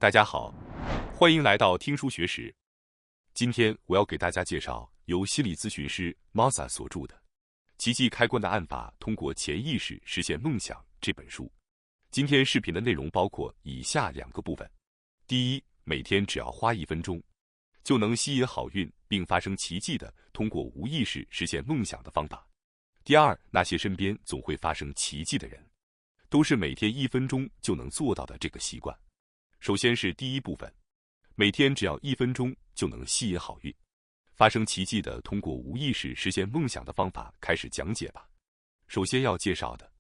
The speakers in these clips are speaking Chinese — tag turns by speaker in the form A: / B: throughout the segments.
A: 大家好，欢迎来到听书学史。今天我要给大家介绍由心理咨询师 Martha 所著的《奇迹开关的案法：通过潜意识实现梦想》这本书。今天视频的内容包括以下2个部分：第一，每天只要花1分钟，就能吸引好运并发生奇迹的通过无意识实现梦想的方法；第二，那些身边总会发生奇迹的人，都是每天1分钟就能做到的这个习惯。首先是第一部分，每天只要1分钟就能吸引好运、发生奇迹的通过无意识实现梦想的方法开始讲解吧。首先要介绍的，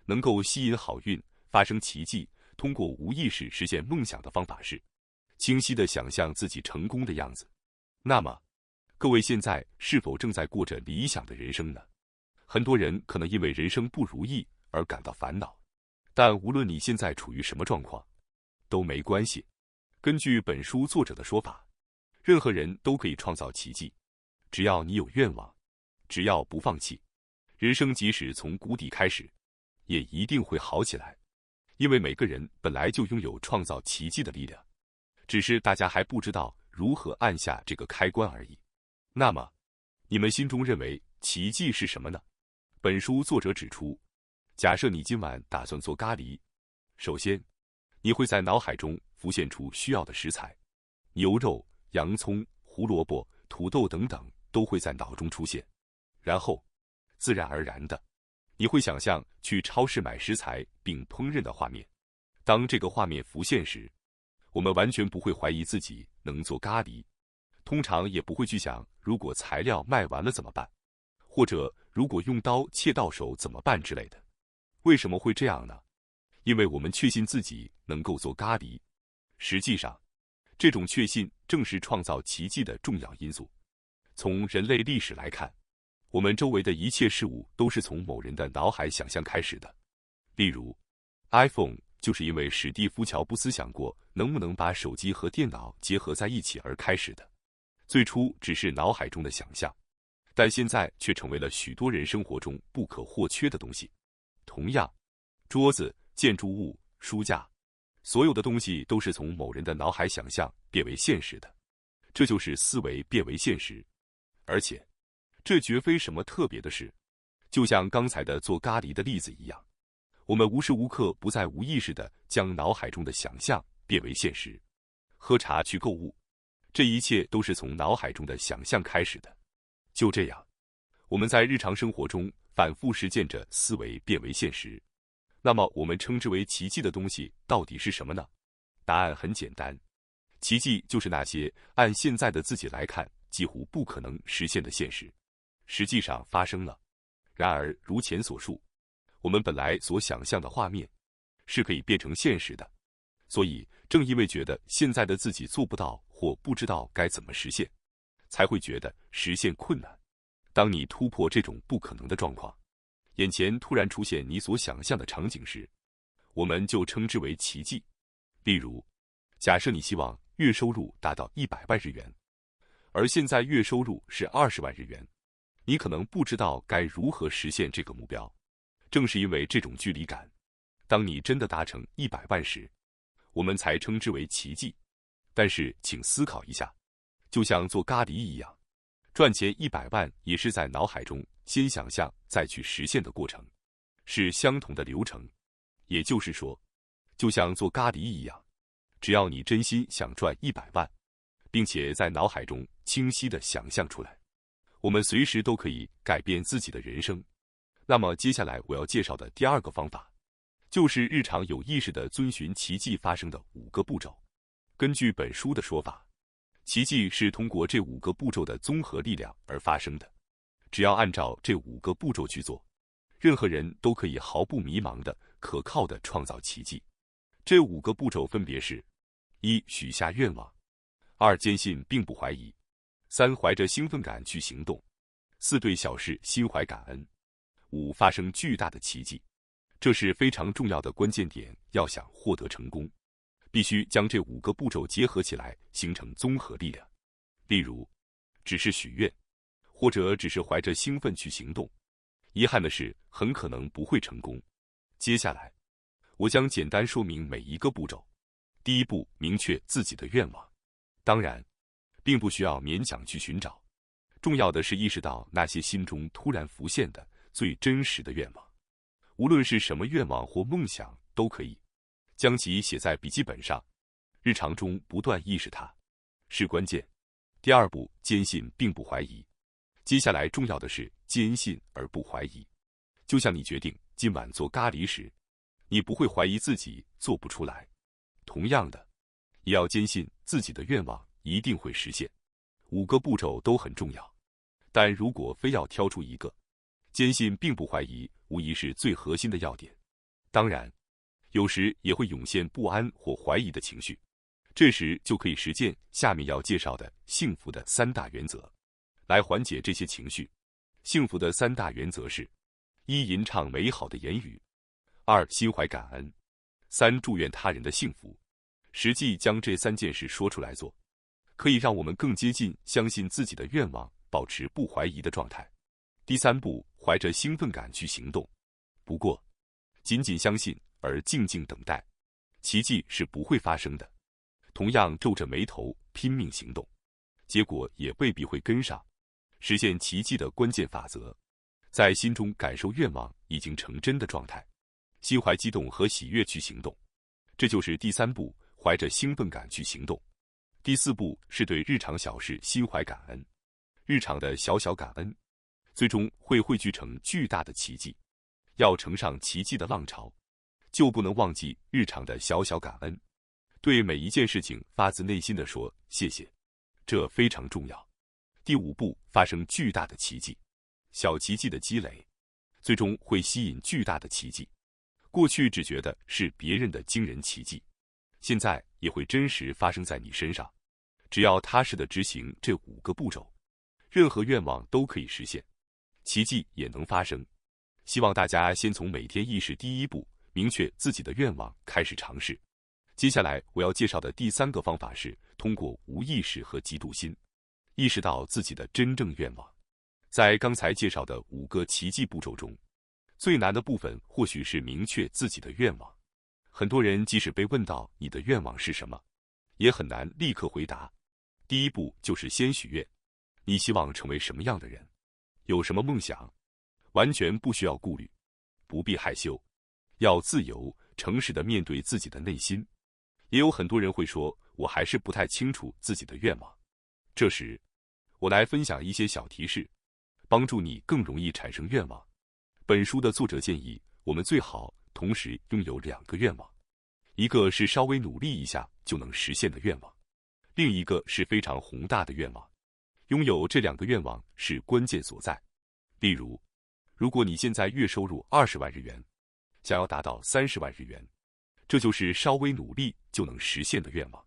A: 能够吸引好运、发生奇迹、通过无意识实现梦想的方法是清晰地想象自己成功的样子。那么，各位现在是否正在过着理想的人生呢？很多人可能因为人生不如意而感到烦恼，但无论你现在处于什么状况，都没关系。根据本书作者的说法，任何人都可以创造奇迹，只要你有愿望，只要不放弃，人生即使从谷底开始，也一定会好起来。因为每个人本来就拥有创造奇迹的力量，只是大家还不知道如何按下这个开关而已。那么，你们心中认为奇迹是什么呢？本书作者指出，假设你今晚打算做咖喱，首先，你会在脑海中浮现出需要的食材，牛肉、洋葱、胡萝卜、土豆等等都会在脑中出现。然后，自然而然的，你会想象去超市买食材并烹饪的画面。当这个画面浮现时，我们完全不会怀疑自己能做咖喱，通常也不会去想如果材料卖完了怎么办，或者如果用刀切到手怎么办之类的。为什么会这样呢？因为我们确信自己能够做咖喱。实际上，这种确信正是创造奇迹的重要因素。从人类历史来看，我们周围的一切事物都是从某人的脑海想象开始的。例如 ，iPhone 就是因为史蒂夫·乔布斯想过能不能把手机和电脑结合在一起而开始的。最初只是脑海中的想象，但现在却成为了许多人生活中不可或缺的东西。同样，桌子、建筑物、书架，所有的东西都是从某人的脑海想象变为现实的。这就是思维变为现实。而且，这绝非什么特别的事。就像刚才的做咖喱的例子一样，我们无时无刻不在无意识地将脑海中的想象变为现实。喝茶去购物，这一切都是从脑海中的想象开始的。就这样，我们在日常生活中反复实践着思维变为现实。那么我们称之为奇迹的东西到底是什么呢？答案很简单，奇迹就是那些按现在的自己来看几乎不可能实现的现实，实际上发生了。然而如前所述，我们本来所想象的画面是可以变成现实的，所以正因为觉得现在的自己做不到或不知道该怎么实现，才会觉得实现困难。当你突破这种不可能的状况，眼前突然出现你所想象的场景时，我们就称之为奇迹。例如，假设你希望月收入达到100万日元，而现在月收入是20万日元，你可能不知道该如何实现这个目标。正是因为这种距离感，当你真的达成100万时，我们才称之为奇迹。但是请思考一下，就像做咖喱一样，赚钱100万也是在脑海中先想象再去实现的过程，是相同的流程。也就是说，就像做咖喱一样，只要你真心想赚100万，并且在脑海中清晰地想象出来，我们随时都可以改变自己的人生。那么接下来我要介绍的第2个方法，就是日常有意识地遵循奇迹发生的5个步骤。根据本书的说法，奇迹是通过这5个步骤的综合力量而发生的。只要按照这5个步骤去做，任何人都可以毫不迷茫的、可靠的创造奇迹。这5个步骤分别是：1. 许下愿望； 2. 坚信并不怀疑； 3. 怀着兴奋感去行动； 4. 对小事心怀感恩； 5. 发生巨大的奇迹。这是非常重要的关键点，要想获得成功，必须将这5个步骤结合起来，形成综合力量。例如，只是许愿，或者只是怀着兴奋去行动，遗憾的是，很可能不会成功。接下来，我将简单说明每一个步骤。第一步，明确自己的愿望。当然，并不需要勉强去寻找，重要的是意识到那些心中突然浮现的最真实的愿望。无论是什么愿望或梦想都可以，将其写在笔记本上，日常中不断意识它，是关键。第二步，坚信并不怀疑。接下来重要的是坚信而不怀疑。就像你决定今晚做咖喱时，你不会怀疑自己做不出来。同样的，也要坚信自己的愿望一定会实现。5个步骤都很重要，但如果非要挑出一个，坚信并不怀疑无疑是最核心的要点。当然，有时也会涌现不安或怀疑的情绪，这时就可以实践下面要介绍的幸福的3大原则，来缓解这些情绪。幸福的3大原则是：1. 吟唱美好的言语； 2. 心怀感恩； 3. 祝愿他人的幸福。实际将这3件事说出来做，可以让我们更接近相信自己的愿望，保持不怀疑的状态。第3步，怀着兴奋感去行动。不过，仅仅相信而静静等待，奇迹是不会发生的。同样皱着眉头拼命行动，结果也未必会跟上。实现奇迹的关键法则，在心中感受愿望已经成真的状态，心怀激动和喜悦去行动。这就是第3步，怀着兴奋感去行动。第4步是对日常小事心怀感恩。日常的小小感恩，最终会汇聚成巨大的奇迹。要乘上奇迹的浪潮，就不能忘记日常的小小感恩。对每一件事情发自内心地说谢谢，这非常重要。第5步，发生巨大的奇迹。小奇迹的积累，最终会吸引巨大的奇迹。过去只觉得是别人的惊人奇迹，现在也会真实发生在你身上。只要踏实地执行这5个步骤，任何愿望都可以实现，奇迹也能发生。希望大家先从每天意识第1步，明确自己的愿望开始尝试。接下来我要介绍的第3个方法是通过无意识和嫉妒心，意识到自己的真正愿望。在刚才介绍的5个奇迹步骤中，最难的部分或许是明确自己的愿望。很多人即使被问到你的愿望是什么，也很难立刻回答。第1步就是先许愿，你希望成为什么样的人，有什么梦想，完全不需要顾虑，不必害羞，要自由诚实地面对自己的内心。也有很多人会说，我还是不太清楚自己的愿望。这时，我来分享一些小提示，帮助你更容易产生愿望。本书的作者建议，我们最好同时拥有2个愿望，一个是稍微努力一下就能实现的愿望，另一个是非常宏大的愿望。拥有这2个愿望是关键所在。例如，如果你现在月收入20万日元，想要达到30万日元，这就是稍微努力就能实现的愿望。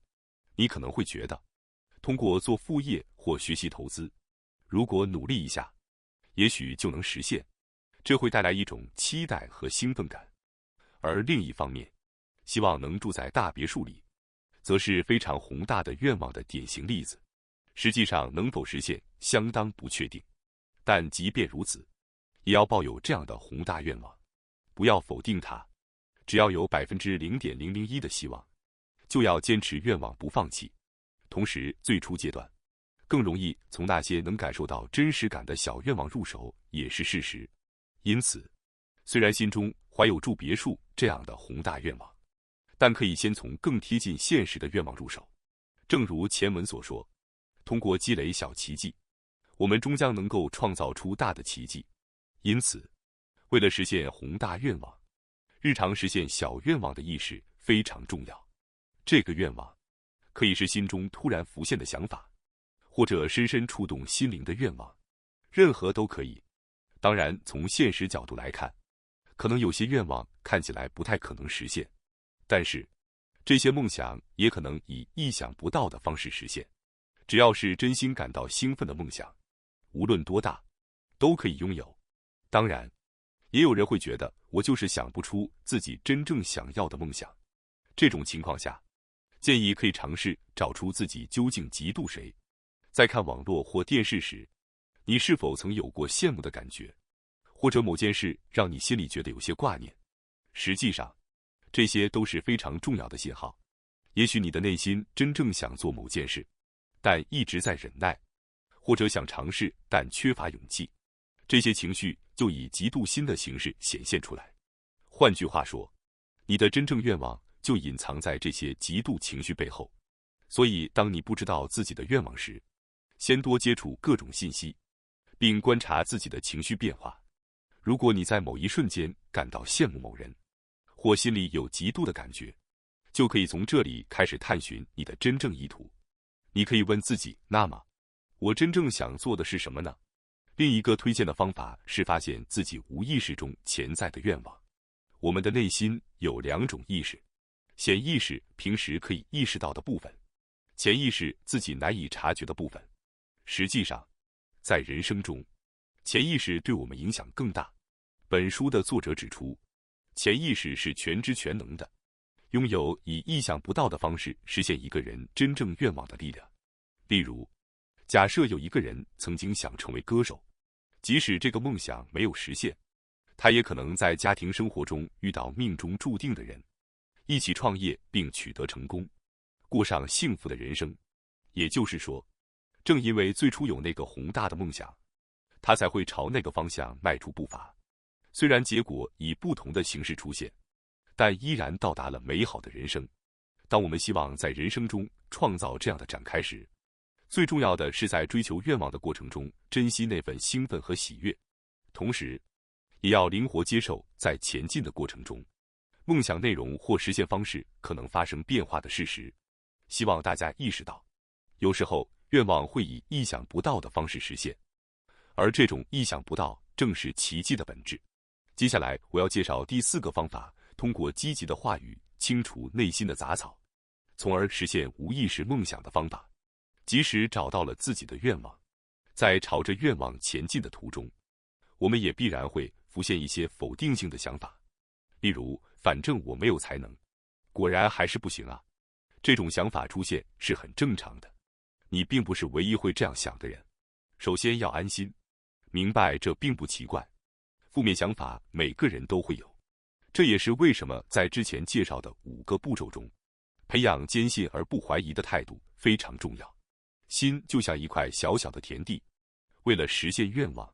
A: 你可能会觉得，通过做副业或学习投资，如果努力一下，也许就能实现，这会带来一种期待和兴奋感。而另一方面，希望能住在大别墅里，则是非常宏大的愿望的典型例子。实际上能否实现相当不确定，但即便如此，也要抱有这样的宏大愿望，不要否定它。只要有 0.001% 的希望，就要坚持愿望不放弃。同时，最初阶段更容易从那些能感受到真实感的小愿望入手，也是事实。因此，虽然心中怀有住别墅这样的宏大愿望，但可以先从更贴近现实的愿望入手。正如前文所说，通过积累小奇迹，我们终将能够创造出大的奇迹。因此，为了实现宏大愿望，日常实现小愿望的意识非常重要。这个愿望可以是心中突然浮现的想法，或者深深触动心灵的愿望，任何都可以。当然，从现实角度来看，可能有些愿望看起来不太可能实现，但是这些梦想也可能以意想不到的方式实现。只要是真心感到兴奋的梦想，无论多大，都可以拥有。当然，也有人会觉得我就是想不出自己真正想要的梦想。这种情况下，建议可以尝试找出自己究竟嫉妒谁。在看网络或电视时，你是否曾有过羡慕的感觉，或者某件事让你心里觉得有些挂念？实际上，这些都是非常重要的信号。也许你的内心真正想做某件事，但一直在忍耐，或者想尝试但缺乏勇气，这些情绪就以嫉妒心的形式显现出来。换句话说，你的真正愿望就隐藏在这些嫉妒情绪背后。所以，当你不知道自己的愿望时，先多接触各种信息，并观察自己的情绪变化。如果你在某一瞬间感到羡慕某人，或心里有嫉妒的感觉，就可以从这里开始探寻你的真正意图。你可以问自己，那么我真正想做的是什么呢？另一个推荐的方法是发现自己无意识中潜在的愿望。我们的内心有2种意识，显意识平时可以意识到的部分，潜意识自己难以察觉的部分。实际上，在人生中，潜意识对我们影响更大。本书的作者指出，潜意识是全知全能的，拥有以意想不到的方式实现一个人真正愿望的力量。例如，假设有一个人曾经想成为歌手，即使这个梦想没有实现，他也可能在家庭生活中遇到命中注定的人，一起创业并取得成功，过上幸福的人生。也就是说，正因为最初有那个宏大的梦想，他才会朝那个方向迈出步伐。虽然结果以不同的形式出现，但依然到达了美好的人生。当我们希望在人生中创造这样的展开时，最重要的是在追求愿望的过程中珍惜那份兴奋和喜悦，同时也要灵活接受在前进的过程中，梦想内容或实现方式可能发生变化的事实。希望大家意识到，有时候愿望会以意想不到的方式实现，而这种意想不到正是奇迹的本质。接下来我要介绍第4个方法，通过积极的话语清除内心的杂草，从而实现无意识梦想的方法。即使找到了自己的愿望，在朝着愿望前进的途中，我们也必然会浮现一些否定性的想法，例如反正我没有才能，果然还是不行啊。这种想法出现是很正常的，你并不是唯一会这样想的人。首先要安心，明白这并不奇怪，负面想法每个人都会有。这也是为什么在之前介绍的5个步骤中，培养坚信而不怀疑的态度非常重要。心就像一块小小的田地，为了实现愿望，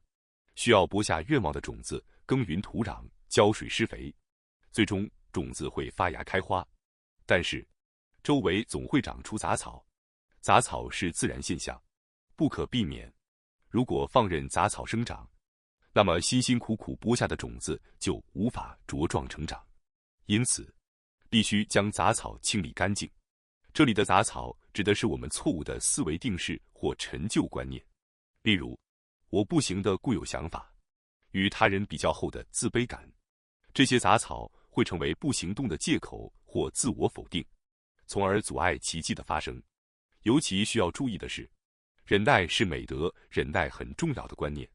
A: 需要播下愿望的种子，耕耘土壤，浇水施肥，最终种子会发芽开花。但是周围总会长出杂草，杂草是自然现象，不可避免。如果放任杂草生长，那么辛辛苦苦播下的种子就无法茁壮成长。因此，必须将杂草清理干净。这里的杂草指的是我们错误的思维定式或陈旧观念，例如我不行的固有想法，与他人比较后的自卑感。这些杂草会成为不行动的借口或自我否定，从而阻碍奇迹的发生。尤其需要注意的是，忍耐是美德，忍耐很重要的观念，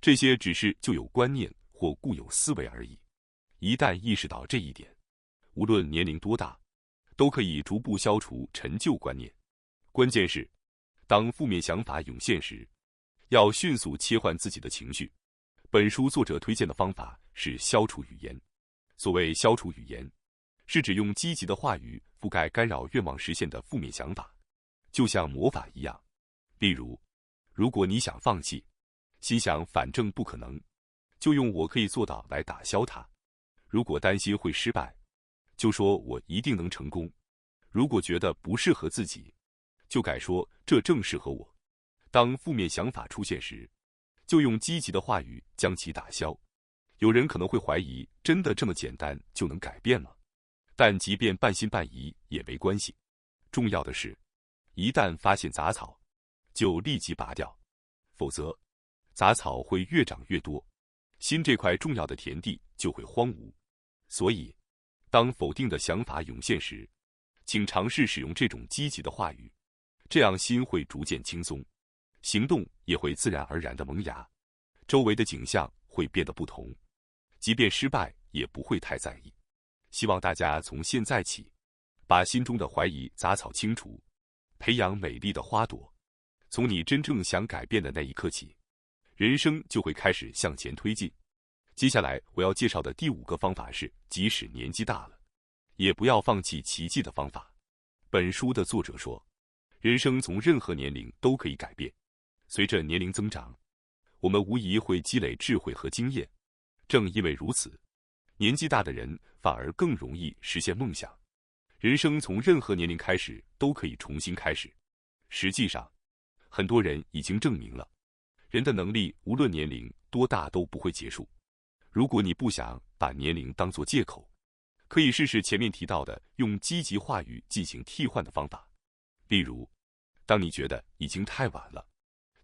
A: 这些只是旧有观念或固有思维而已。一旦意识到这一点，无论年龄多大，都可以逐步消除陈旧观念。关键是，当负面想法涌现时，要迅速切换自己的情绪。本书作者推荐的方法是消除语言。所谓消除语言，是指用积极的话语覆盖干扰愿望实现的负面想法，就像魔法一样。例如，如果你想放弃，心想反正不可能，就用我可以做到来打消它。如果担心会失败，就说我一定能成功。如果觉得不适合自己，就改说这正适合我。当负面想法出现时，就用积极的话语将其打消。有人可能会怀疑，真的这么简单就能改变吗？但即便半信半疑也没关系。重要的是，一旦发现杂草，就立即拔掉，否则杂草会越长越多，心这块重要的田地就会荒芜。所以，当否定的想法涌现时，请尝试使用这种积极的话语，这样心会逐渐轻松，行动也会自然而然的萌芽，周围的景象会变得不同，即便失败也不会太在意。希望大家从现在起，把心中的怀疑杂草清除，培养美丽的花朵。从你真正想改变的那一刻起，人生就会开始向前推进。接下来我要介绍的第5个方法是，即使年纪大了，也不要放弃奇迹的方法。本书的作者说，人生从任何年龄都可以改变。随着年龄增长，我们无疑会积累智慧和经验。正因为如此，年纪大的人反而更容易实现梦想。人生从任何年龄开始都可以重新开始。实际上，很多人已经证明了，人的能力无论年龄多大都不会结束。如果你不想把年龄当作借口，可以试试前面提到的用积极话语进行替换的方法。例如，当你觉得已经太晚了，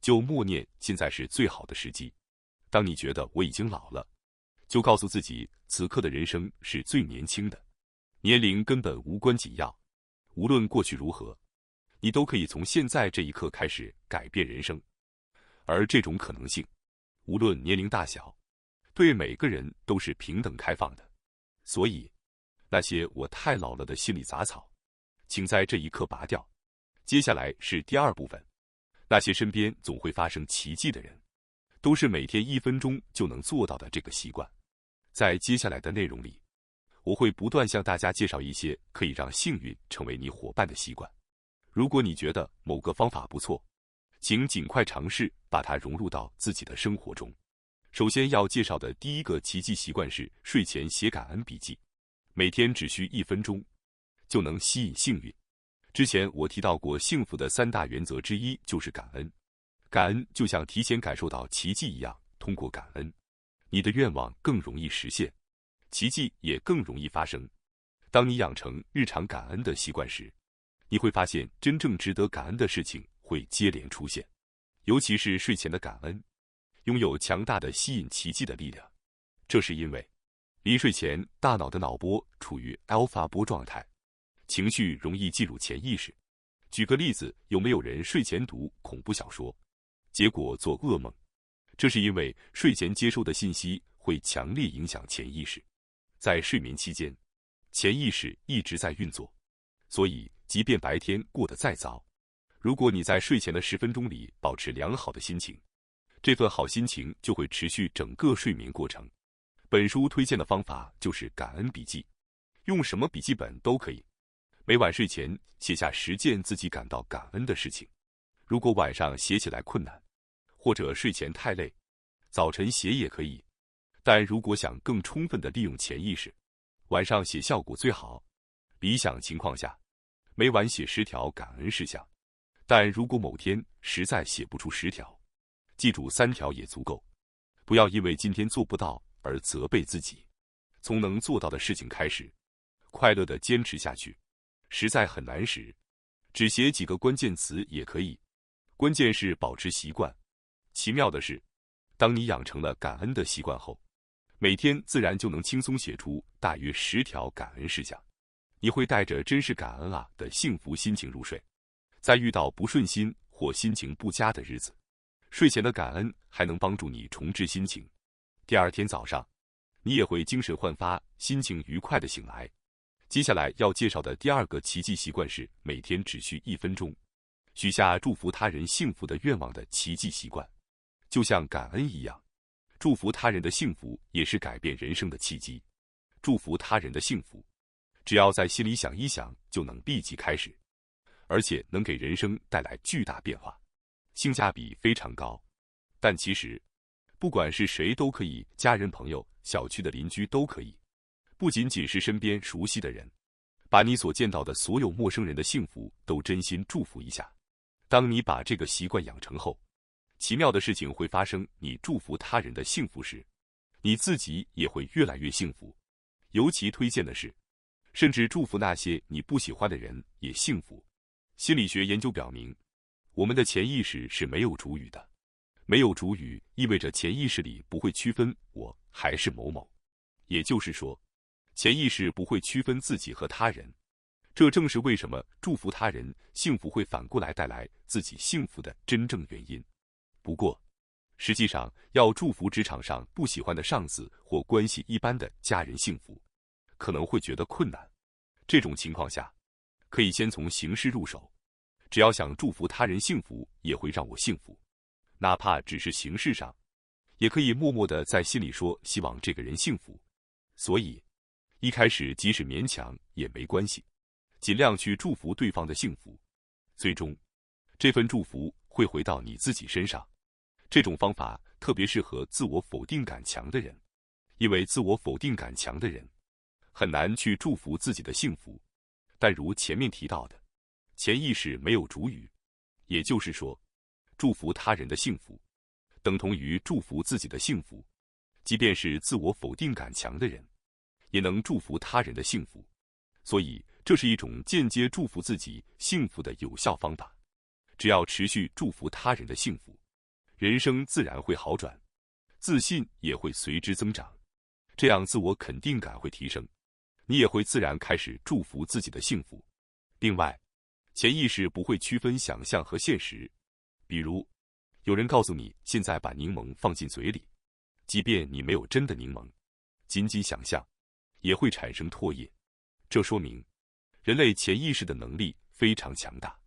A: 就默念现在是最好的时机；当你觉得我已经老了，就告诉自己此刻的人生是最年轻的。年龄根本无关紧要，无论过去如何，你都可以从现在这一刻开始改变人生。而这种可能性，无论年龄大小，对每个人都是平等开放的。所以，那些我太老了的心理杂草，请在这一刻拔掉。接下来是第二部分，那些身边总会发生奇迹的人，都是每天1分钟就能做到的这个习惯。在接下来的内容里，我会不断向大家介绍一些可以让幸运成为你伙伴的习惯。如果你觉得某个方法不错，请尽快尝试把它融入到自己的生活中。首先要介绍的第一个奇迹习惯是睡前写感恩笔记，每天只需1分钟，就能吸引幸运。之前我提到过，幸福的3大原则之一就是感恩。感恩就像提前感受到奇迹一样，通过感恩，你的愿望更容易实现，奇迹也更容易发生。当你养成日常感恩的习惯时，你会发现真正值得感恩的事情会接连出现。尤其是睡前的感恩，拥有强大的吸引奇迹的力量。这是因为，临睡前大脑的脑波处于 alpha 波状态，情绪容易进入潜意识。举个例子，有没有人睡前读恐怖小说，结果做噩梦？这是因为睡前接收的信息会强烈影响潜意识。在睡眠期间，潜意识一直在运作，所以即便白天过得再糟，如果你在睡前的10分钟里保持良好的心情，这份好心情就会持续整个睡眠过程。本书推荐的方法就是感恩笔记，用什么笔记本都可以。每晚睡前写下10件自己感到感恩的事情。如果晚上写起来困难，或者睡前太累，早晨写也可以。但如果想更充分地利用潜意识，晚上写效果最好。理想情况下，每晚写10条感恩事项。但如果某天实在写不出10条，记住3条也足够。不要因为今天做不到而责备自己，从能做到的事情开始，快乐地坚持下去。实在很难时，只写几个关键词也可以，关键是保持习惯。奇妙的是，当你养成了感恩的习惯后，每天自然就能轻松写出大约10条感恩事项。你会带着真是感恩啊的幸福心情入睡。在遇到不顺心或心情不佳的日子，睡前的感恩还能帮助你重置心情。第二天早上，你也会精神焕发，心情愉快地醒来。接下来要介绍的第二个奇迹习惯是每天只需1分钟，许下祝福他人幸福的愿望的奇迹习惯。就像感恩一样，祝福他人的幸福也是改变人生的契机。祝福他人的幸福，只要在心里想一想，就能立即开始，而且能给人生带来巨大变化，性价比非常高。但其实，不管是谁都可以，家人、朋友、小区的邻居都可以，不仅仅是身边熟悉的人，把你所见到的所有陌生人的幸福都真心祝福一下。当你把这个习惯养成后，奇妙的事情会发生。你祝福他人的幸福时，你自己也会越来越幸福。尤其推荐的是，甚至祝福那些你不喜欢的人也幸福。心理学研究表明，我们的潜意识是没有主语的。没有主语意味着潜意识里不会区分我还是某某，也就是说，潜意识不会区分自己和他人。这正是为什么祝福他人幸福会反过来带来自己幸福的真正原因。不过，实际上要祝福职场上不喜欢的上司或关系一般的家人幸福，可能会觉得困难。这种情况下，可以先从形式入手。只要想祝福他人幸福也会让我幸福，哪怕只是形式上，也可以默默地在心里说希望这个人幸福。所以，一开始即使勉强也没关系，尽量去祝福对方的幸福，最终，这份祝福会回到你自己身上。这种方法特别适合自我否定感强的人，因为自我否定感强的人很难去祝福自己的幸福。但如前面提到的，潜意识没有主语，也就是说，祝福他人的幸福等同于祝福自己的幸福。即便是自我否定感强的人，也能祝福他人的幸福。所以，这是一种间接祝福自己幸福的有效方法。只要持续祝福他人的幸福，人生自然会好转，自信也会随之增长，这样自我肯定感会提升，你也会自然开始祝福自己的幸福。另外，潜意识不会区分想象和现实。比如，有人告诉你现在把柠檬放进嘴里，即便你没有真的柠檬，仅仅想象也会产生唾液。这说明人类潜意识的能力非常强大，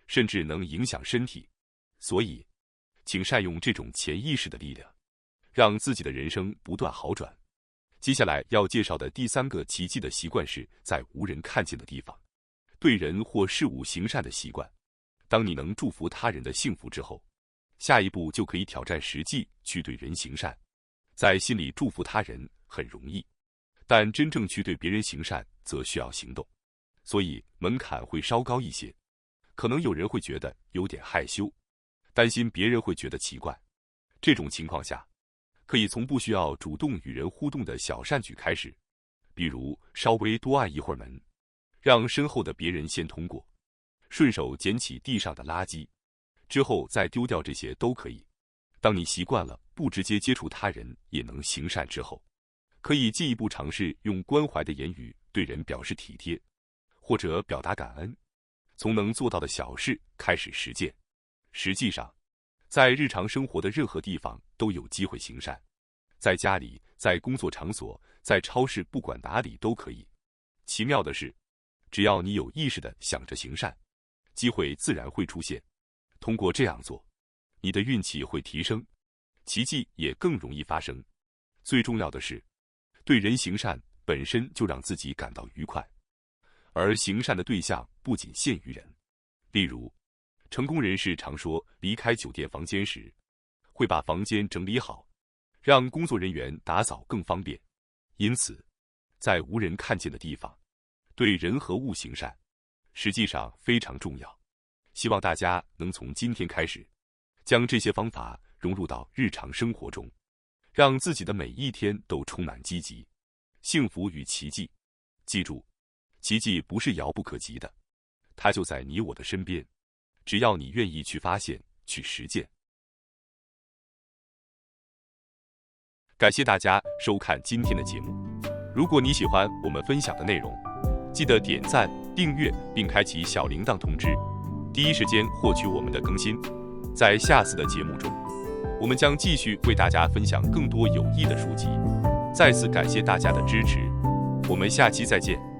A: 甚至能影响身体。所以，请善用这种潜意识的力量，让自己的人生不断好转。接下来要介绍的第3个奇迹的习惯是在无人看见的地方对人或事物行善的习惯。当你能祝福他人的幸福之后，下一步就可以挑战实际去对人行善。在心里祝福他人很容易，但真正去对别人行善则需要行动，所以门槛会稍高一些。可能有人会觉得有点害羞，担心别人会觉得奇怪。这种情况下，可以从不需要主动与人互动的小善举开始，比如稍微多按一会儿门，让身后的别人先通过，顺手捡起地上的垃圾，之后再丢掉，这些都可以。当你习惯了不直接接触他人也能行善之后，可以进一步尝试用关怀的言语对人表示体贴，或者表达感恩，从能做到的小事开始实践。实际上，在日常生活的任何地方都有机会行善，在家里，在工作场所，在超市，不管哪里都可以。奇妙的是，只要你有意识地想着行善，机会自然会出现。通过这样做，你的运气会提升，奇迹也更容易发生。最重要的是，对人行善本身就让自己感到愉快，而行善的对象不仅限于人。例如，成功人士常说，离开酒店房间时，会把房间整理好，让工作人员打扫更方便。因此，在无人看见的地方，对人和物行善，实际上非常重要。希望大家能从今天开始，将这些方法融入到日常生活中，让自己的每一天都充满积极、幸福与奇迹。记住，奇迹不是遥不可及的，它就在你我的身边，只要你愿意去发现、去实践。感谢大家收看今天的节目。如果你喜欢我们分享的内容，记得点赞、订阅并开启小铃铛通知，第一时间获取我们的更新。在下次的节目中，我们将继续为大家分享更多有益的书籍。再次感谢大家的支持，我们下期再见。